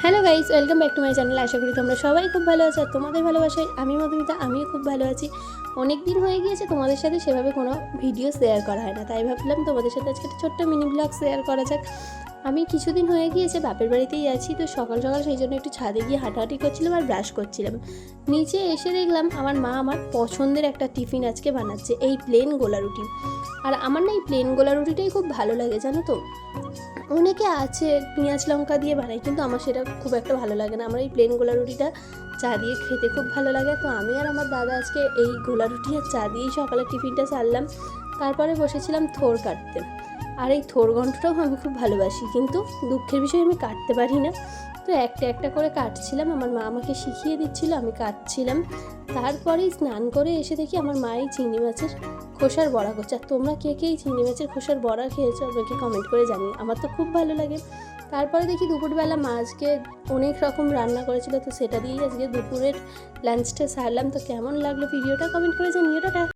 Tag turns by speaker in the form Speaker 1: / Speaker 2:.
Speaker 1: Hello guys, welcome back to my channel. আশা করি তোমরা সবাই খুব ভালো আছো। আর তোমাদের ভালোবাসায় আমি মধুমিতা, আমিও খুব ভালো আছি। অনেক দিন হয়ে গিয়েছে তোমাদের সাথে সেভাবে কোনো ভিডিও শেয়ার করা হয় না, তাই ভাবলাম তোমাদের সাথে আজকে একটা ছোট্ট মিনি ব্লগ শেয়ার করা যাক। আমি কিছুদিন হয়ে গিয়েছে বাপের বাড়িতেই আছি, তো সকাল সকাল সেই জন্য একটু ছাদে গিয়ে হাঁটাহাঁটি করছিলাম আর ব্রাশ করছিলাম। নিচে এসে দেখলাম আমার মা আমার পছন্দের একটা টিফিন আজকে বানাচ্ছে, এই প্লেন গোলা রুটি। আর আমার না এই প্লেন গোলা রুটিটাই খুব ভালো লাগে, জানো তো। অনেকে আছে পেঁয়াজ লঙ্কা দিয়ে বানায়, কিন্তু আমার সেটা খুব একটা ভালো লাগে না। আমার এই প্লেন গোলা রুটিটা চা দিয়ে খেতে খুব ভালো লাগে। তো আমি আর আমার দাদা আজকে এই গোলা রুটি আর চা দিয়েই সকালের টিফিনটা সারলাম। তারপরে বসেছিলাম থোড় কাটতে। আর এই থোড় ঘন্টটাও আমি খুব ভালোবাসি, কিন্তু দুঃখের বিষয় আমি কাটতে পারি না। তো একটা একটা করে কাটছিলাম, আমার মা আমাকে শিখিয়ে দিচ্ছিল, আমি কাটছিলাম। তারপরেই স্নান করে এসে দেখি আমার মা এই চিংড়ি মাছের খোসার বড়া করছে। আর তোমরা কে কে এই চিংড়ি মাছের খোসার বড়া খেয়েছো আমাকে কমেন্ট করে জানিও, আমার তো খুব ভালো লাগে। তারপরে দেখি দুপুরবেলা মা আজকে অনেক রকম রান্না করেছিল, তো সেটা দিয়েই আজকে দুপুরের লাঞ্চটা সারলাম। তো কেমন লাগলো ভিডিওটা কমেন্ট করে জানিও। টাটা।